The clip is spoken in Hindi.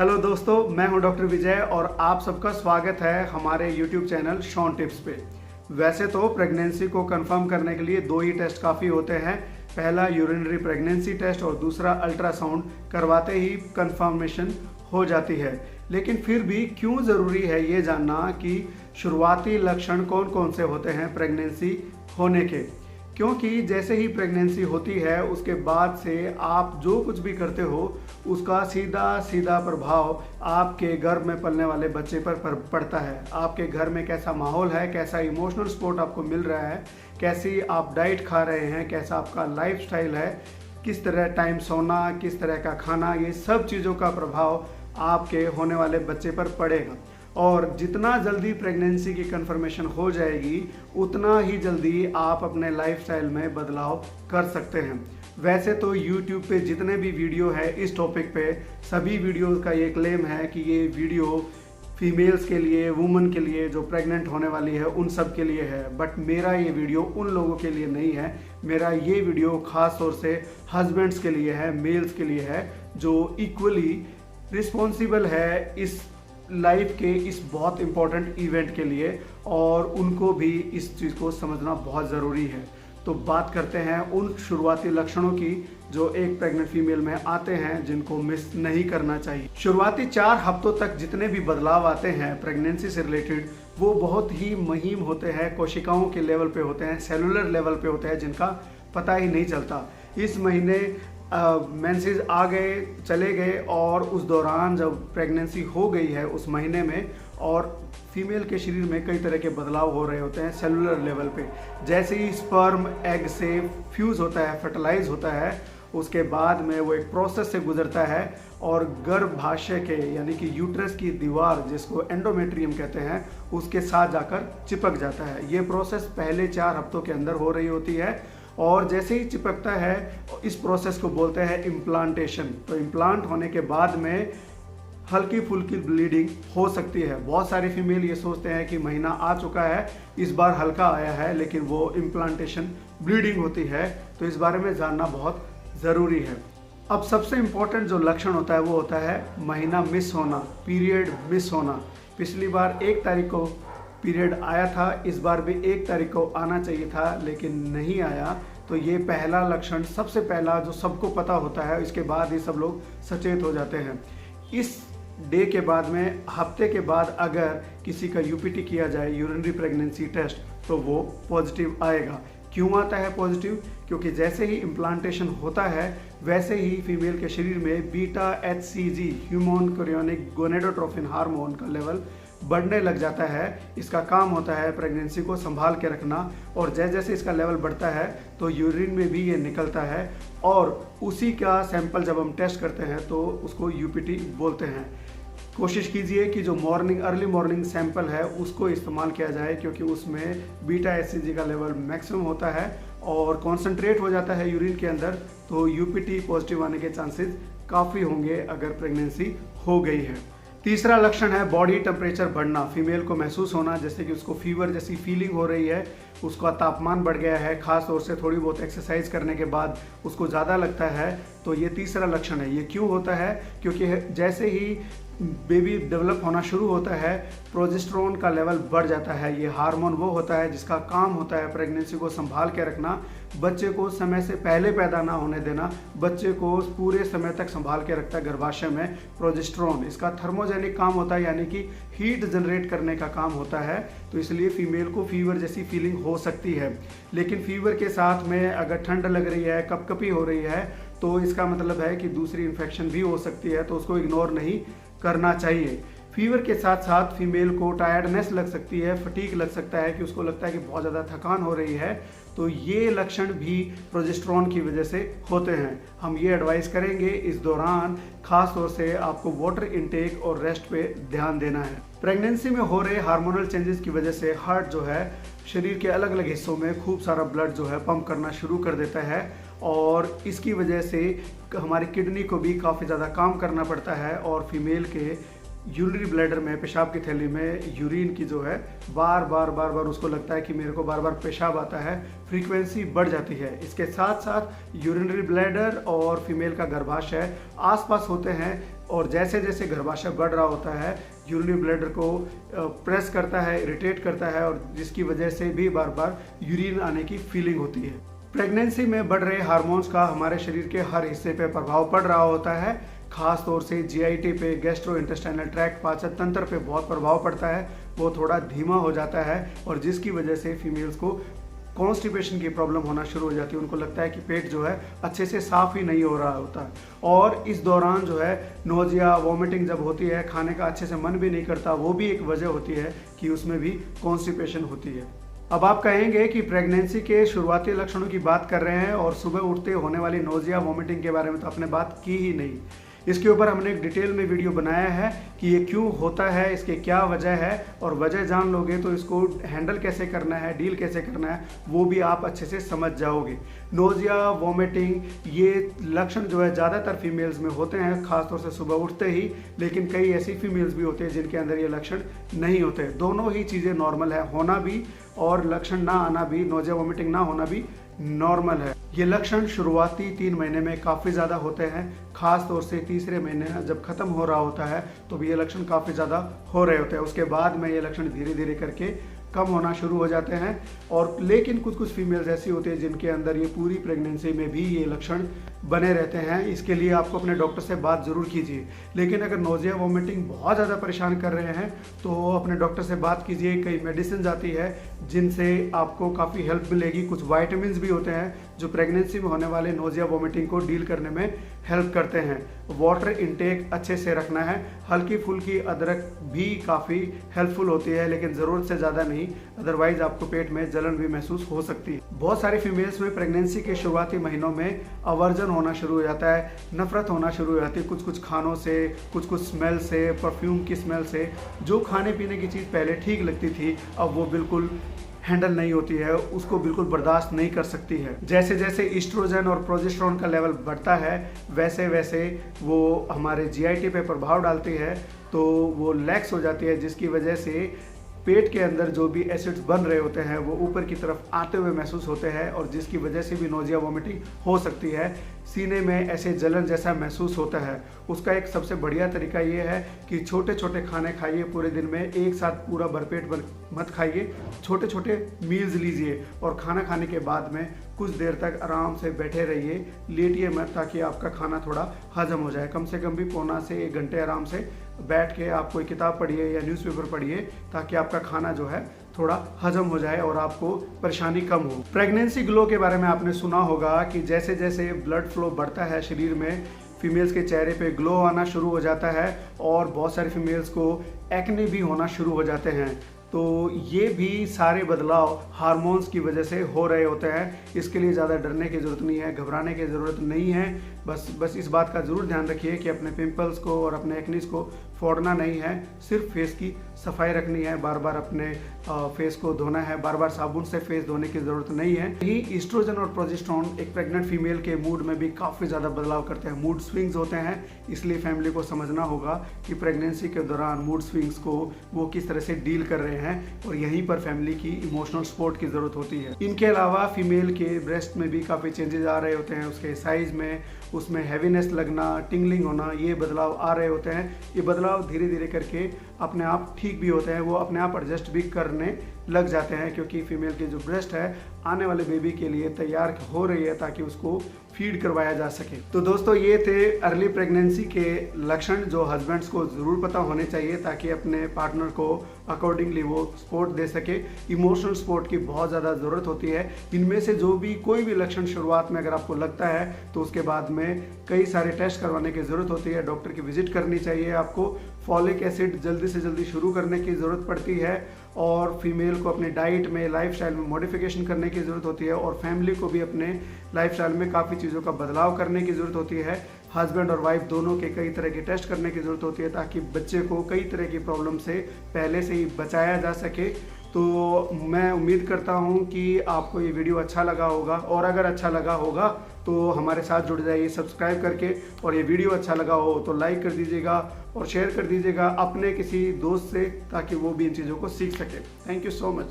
हेलो दोस्तों, मैं हूं डॉक्टर विजय और आप सबका स्वागत है हमारे यूट्यूब चैनल शॉन टिप्स पे। वैसे तो प्रेगनेंसी को कंफर्म करने के लिए दो ही टेस्ट काफ़ी होते हैं। पहला यूरिनरी प्रेगनेंसी टेस्ट और दूसरा अल्ट्रासाउंड करवाते ही कंफर्मेशन हो जाती है। लेकिन फिर भी क्यों ज़रूरी है ये जानना कि शुरुआती लक्षण कौन कौन से होते हैं प्रेगनेंसी होने के। क्योंकि जैसे ही प्रेगनेंसी होती है उसके बाद से आप जो कुछ भी करते हो उसका सीधा सीधा प्रभाव आपके गर्भ में पलने वाले बच्चे पर पड़ता है। आपके घर में कैसा माहौल है, कैसा इमोशनल सपोर्ट आपको मिल रहा है, कैसी आप डाइट खा रहे हैं, कैसा आपका लाइफस्टाइल है, किस तरह टाइम सोना, किस तरह का खाना, ये सब चीज़ों का प्रभाव आपके होने वाले बच्चे पर पड़ेगा। और जितना जल्दी प्रेगनेंसी की कंफर्मेशन हो जाएगी उतना ही जल्दी आप अपने लाइफस्टाइल में बदलाव कर सकते हैं। वैसे तो YouTube पे जितने भी वीडियो है इस टॉपिक पे, सभी वीडियो का ये क्लेम है कि ये वीडियो फीमेल्स के लिए, वुमेन के लिए जो प्रेग्नेंट होने वाली है उन सब के लिए है। बट मेरा ये वीडियो उन लोगों के लिए नहीं है। मेरा ये वीडियो ख़ास तौर से हस्बैंड्स के लिए है, मेल्स के लिए है, जो इक्वली रिस्पॉन्सिबल है इस लाइफ के इस बहुत इम्पोर्टेंट इवेंट के लिए, और उनको भी इस चीज़ को समझना बहुत ज़रूरी है। तो बात करते हैं उन शुरुआती लक्षणों की जो एक प्रेग्नेंट फीमेल में आते हैं, जिनको मिस नहीं करना चाहिए। शुरुआती 4 हफ्तों तक जितने भी बदलाव आते हैं प्रेगनेंसी से रिलेटेड, वो बहुत ही महीन होते हैं, कोशिकाओं के लेवल पे होते हैं, सेलुलर लेवल पे होते हैं, जिनका पता ही नहीं चलता। इस महीने मेंसेस आ गए, चले गए, और उस दौरान जब प्रेगनेंसी हो गई है उस महीने में, और फीमेल के शरीर में कई तरह के बदलाव हो रहे होते हैं सेलुलर लेवल पे। जैसे ही स्पर्म एग से फ्यूज़ होता है, फर्टिलाइज होता है, उसके बाद में वो एक प्रोसेस से गुजरता है और गर्भाशय के यानी कि यूट्रस की दीवार, जिसको एंडोमेट्रियम कहते हैं, उसके साथ जाकर चिपक जाता है। ये प्रोसेस पहले 4 हफ्तों के अंदर हो रही होती है, और जैसे ही चिपकता है इस प्रोसेस को बोलते हैं इम्प्लांटेशन। तो इम्प्लांट होने के बाद में हल्की फुल्की ब्लीडिंग हो सकती है। बहुत सारे फीमेल ये सोचते हैं कि महीना आ चुका है, इस बार हल्का आया है, लेकिन वो इम्प्लांटेशन ब्लीडिंग होती है। तो इस बारे में जानना बहुत ज़रूरी है। अब सबसे इम्पोर्टेंट जो लक्षण होता है वो होता है महीना मिस होना, पीरियड मिस होना। पिछली बार 1 तारीख को पीरियड आया था, इस बार भी 1 तारीख को आना चाहिए था लेकिन नहीं आया। तो ये पहला लक्षण, सबसे पहला जो सबको पता होता है, इसके बाद ही सब लोग सचेत हो जाते हैं। इस डे के बाद में, हफ्ते के बाद अगर किसी का यूपीटी किया जाए, यूरिनरी प्रेगनेंसी टेस्ट, तो वो पॉजिटिव आएगा। क्यों आता है पॉजिटिव? क्योंकि जैसे ही इम्प्लांटेशन होता है वैसे ही फीमेल के शरीर में beta HCG, human chorionic gonadotrophin hormone का लेवल बढ़ने लग जाता है। इसका काम होता है प्रेगनेंसी को संभाल के रखना, और जैसे जैसे इसका लेवल बढ़ता है तो यूरिन में भी ये निकलता है, और उसी का सैंपल जब हम टेस्ट करते हैं तो उसको यूपीटी बोलते हैं। कोशिश कीजिए कि जो अर्ली मॉर्निंग सैंपल है उसको इस्तेमाल किया जाए, क्योंकि उसमें बीटा HCG का लेवल मैक्सिमम होता है और कॉन्सेंट्रेट हो जाता है यूरिन के अंदर। तो यूपीटी पॉजिटिव आने के चांसेस काफ़ी होंगे अगर प्रेगनेंसी हो गई है। तीसरा लक्षण है बॉडी टेम्परेचर बढ़ना। फीमेल को महसूस होना जैसे कि उसको फीवर जैसी फीलिंग हो रही है, उसका तापमान बढ़ गया है, खास तौर से थोड़ी बहुत एक्सरसाइज करने के बाद उसको ज़्यादा लगता है। तो ये तीसरा लक्षण है। ये क्यों होता है? क्योंकि जैसे ही बेबी डेवलप होना शुरू होता है प्रोजेस्टेरोन का लेवल बढ़ जाता है। ये हार्मोन वो होता है जिसका काम होता है प्रेगनेंसी को संभाल के रखना, बच्चे को समय से पहले पैदा ना होने देना, बच्चे को पूरे समय तक संभाल के रखता है गर्भाशय में प्रोजेस्टेरोन। इसका थर्मोजेनिक काम होता है, यानी कि हीट जनरेट करने का काम होता है। तो इसलिए फीमेल को फीवर जैसी फीलिंग हो सकती है। लेकिन फीवर के साथ में अगर ठंड लग रही है, कपकपी हो रही है, तो इसका मतलब है कि दूसरी इन्फेक्शन भी हो सकती है। तो उसको इग्नोर नहीं करना चाहिए। फीवर के साथ साथ फीमेल को टायर्डनेस लग सकती है, फटीग लग सकता है, कि उसको लगता है कि बहुत ज़्यादा थकान हो रही है। तो ये लक्षण भी प्रोजेस्टेरोन की वजह से होते हैं। हम ये एडवाइस करेंगे इस दौरान खास तौर से आपको वाटर इनटेक और रेस्ट पे ध्यान देना है। प्रेगनेंसी में हो रहे हार्मोनल चेंजेस की वजह से हार्ट जो है शरीर के अलग अलग हिस्सों में खूब सारा ब्लड जो है पंप करना शुरू कर देता है, और इसकी वजह से हमारी किडनी को भी काफ़ी ज़्यादा काम करना पड़ता है, और फीमेल के यूरिनरी ब्लैडर में, पेशाब की थैली में यूरिन की जो है बार बार उसको लगता है कि मेरे को बार बार पेशाब आता है, फ्रीक्वेंसी बढ़ जाती है। इसके साथ साथ यूरिनरी ब्लैडर और फीमेल का गर्भाशय आसपास होते हैं, और जैसे जैसे गर्भाशय बढ़ रहा होता है यूरिनरी ब्लैडर को प्रेस करता है, इरिटेट करता है और जिसकी वजह से भी बार बार यूरिन आने की फीलिंग होती है। प्रेगनेंसी में बढ़ रहे हार्मोन्स का हमारे शरीर के हर हिस्से पे प्रभाव पड़ रहा होता है। खास तौर से जीआईटी पे, गैस्ट्रो इंटेस्टाइनल ट्रैक्ट, पाचन तंत्र पे बहुत प्रभाव पड़ता है। वो थोड़ा धीमा हो जाता है और जिसकी वजह से फीमेल्स को कॉन्स्टिपेशन की प्रॉब्लम होना शुरू हो जाती है। उनको लगता है कि पेट जो है अच्छे से साफ ही नहीं हो रहा होता है और इस दौरान जो है नोजिया, वॉमिटिंग जब होती है, खाने का अच्छे से मन भी नहीं करता, वो भी एक वजह होती है कि उसमें भी कॉन्स्टिपेशन होती है। अब आप कहेंगे कि प्रेगनेंसी के शुरुआती लक्षणों की बात कर रहे हैं और सुबह उठते होने वाली नोजिया, वॉमिटिंग के बारे में तो आपने बात की ही नहीं। इसके ऊपर हमने एक डिटेल में वीडियो बनाया है कि ये क्यों होता है, इसके क्या वजह है, और वजह जान लोगे तो इसको हैंडल कैसे करना है, डील कैसे करना है, वो भी आप अच्छे से समझ जाओगे। नोजिया, वॉमिटिंग ये लक्षण जो है ज़्यादातर फीमेल्स में होते हैं, खासतौर से सुबह उठते ही, लेकिन कई ऐसी फीमेल्स भी होती हैं जिनके अंदर ये लक्षण नहीं होते। दोनों ही चीज़ें नॉर्मल है, होना भी और लक्षण ना आना भी, नोजिया वॉमिटिंग ना होना भी नॉर्मल है। ये लक्षण शुरुआती 3 महीने में काफ़ी ज़्यादा होते हैं, खास तौर से तीसरे महीने जब ख़त्म हो रहा होता है तो भी ये लक्षण काफ़ी ज़्यादा हो रहे होते हैं। उसके बाद में ये लक्षण धीरे धीरे करके कम होना शुरू हो जाते हैं। और लेकिन कुछ कुछ फीमेल्स ऐसी होती है जिनके अंदर ये पूरी प्रेगनेंसी में भी ये लक्षण बने रहते हैं। इसके लिए आपको अपने डॉक्टर से बात ज़रूर कीजिए। लेकिन अगर नोजिया, वॉमिटिंग बहुत ज़्यादा परेशान कर रहे हैं तो अपने डॉक्टर से बात कीजिए। कई मेडिसिन आती है जिनसे आपको काफ़ी हेल्प मिलेगी। कुछ वाइटामिन भी होते हैं जो प्रेगनेंसी में होने वाले नोजिया, वॉमिटिंग को डील करने में हेल्प करते हैं। वाटर इनटेक अच्छे से रखना है। हल्की फुल्की अदरक भी काफ़ी हेल्पफुल होती है, लेकिन ज़रूरत से ज़्यादा नहीं, अदरवाइज आपको पेट में जलन भी महसूस हो सकती है। बहुत सारी फीमेल्स में प्रेगनेंसी के शुरुआती महीनों में अवर्जन होना शुरू हो जाता है, नफरत होना शुरू हो जाती है कुछ कुछ खानों से, कुछ कुछ स्मेल से, परफ्यूम की स्मेल से। जो खाने पीने की चीज़ पहले ठीक लगती थी अब वो बिल्कुल हैंडल नहीं होती है, उसको बिल्कुल बर्दाश्त नहीं कर सकती है। जैसे जैसे ईस्ट्रोजन और प्रोजेस्टेरोन का लेवल बढ़ता है वैसे वैसे वो हमारे जीआईटी पे प्रभाव डालती है, तो वो लैक्स हो जाती है, जिसकी वजह से पेट के अंदर जो भी एसिड्स बन रहे होते हैं वो ऊपर की तरफ आते हुए महसूस होते हैं और जिसकी वजह से भी नोजिया, वॉमिटिंग हो सकती है। सीने में ऐसे जलन जैसा महसूस होता है। उसका एक सबसे बढ़िया तरीका ये है कि छोटे छोटे खाने खाइए पूरे दिन में, एक साथ पूरा भरपेट मत खाइए, छोटे छोटे मील्स लीजिए और खाना खाने के बाद में कुछ देर तक आराम से बैठे रहिए, लेटिए मत, ताकि आपका खाना थोड़ा हजम हो जाए। कम से कम भी पौना से 1 घंटे आराम से बैठ के आप कोई किताब पढ़िए या न्यूज़पेपर पढ़िए, ताकि आपका खाना जो है थोड़ा हजम हो जाए और आपको परेशानी कम हो। प्रेगनेंसी ग्लो के बारे में आपने सुना होगा कि जैसे जैसे ब्लड फ्लो बढ़ता है शरीर में, फीमेल्स के चेहरे पे ग्लो आना शुरू हो जाता है और बहुत सारी फीमेल्स को एक्ने भी होना शुरू हो जाते हैं। तो ये भी सारे बदलाव हार्मोन्स की वजह से हो रहे होते हैं। इसके लिए ज़्यादा डरने की ज़रूरत नहीं है, घबराने की ज़रूरत नहीं है। बस इस बात का ज़रूर ध्यान रखिए कि अपने पिंपल्स को और अपने एक्नीज को फोड़ना नहीं है, सिर्फ फेस की सफाई रखनी है, बार बार अपने फेस को धोना है, बार बार साबुन से फेस धोने की ज़रूरत नहीं है। यही ईस्ट्रोजन और प्रोजेस्टेरोन एक प्रेग्नेंट फीमेल के मूड में भी काफ़ी ज़्यादा बदलाव करते हैं, मूड स्विंग्स होते हैं। इसलिए फैमिली को समझना होगा कि प्रेगनेंसी के दौरान मूड स्विंग्स को वो किस तरह से डील कर रहे हैं और यहीं पर फैमिली की इमोशनल सपोर्ट की ज़रूरत होती है। इनके अलावा फीमेल के ब्रेस्ट में भी काफ़ी चेंजेस आ रहे होते हैं, उसके साइज़ में, उसमें हैवीनेस लगना, टिंगलिंग होना, ये बदलाव आ रहे होते हैं। ये बदलाव धीरे धीरे करके अपने आप ठीक भी होते हैं, वो अपने आप एडजस्ट भी करने लग जाते हैं, क्योंकि फीमेल की जो ब्रेस्ट है आने वाले बेबी के लिए तैयार हो रही है ताकि उसको फीड करवाया जा सके। तो दोस्तों ये थे अर्ली प्रेगनेंसी के लक्षण जो हस्बैंड्स को ज़रूर पता होने चाहिए ताकि अपने पार्टनर को अकॉर्डिंगली वो सपोर्ट दे सके। इमोशनल सपोर्ट की बहुत ज़्यादा ज़रूरत होती है। इनमें से जो भी कोई भी लक्षण शुरुआत में अगर आपको लगता है तो उसके बाद में कई सारे टेस्ट करवाने की ज़रूरत होती है, डॉक्टर की विजिट करनी चाहिए आपको। फॉलिक एसिड जल्दी से जल्दी शुरू करने की ज़रूरत पड़ती है और फीमेल को अपने डाइट में, लाइफस्टाइल में मॉडिफिकेशन करने की ज़रूरत होती है और फैमिली को भी अपने लाइफस्टाइल में काफ़ी चीज़ों का बदलाव करने की ज़रूरत होती है। हस्बैंड और वाइफ दोनों के कई तरह के टेस्ट करने की ज़रूरत होती है ताकि बच्चे को कई तरह की प्रॉब्लम से पहले से ही बचाया जा सके। तो मैं उम्मीद करता हूँ कि आपको ये वीडियो अच्छा लगा होगा और अगर अच्छा लगा होगा तो हमारे साथ जुड़ जाइए सब्सक्राइब करके, और ये वीडियो अच्छा लगा हो तो लाइक कर दीजिएगा और शेयर कर दीजिएगा अपने किसी दोस्त से ताकि वो भी इन चीज़ों को सीख सके। Thank you so much.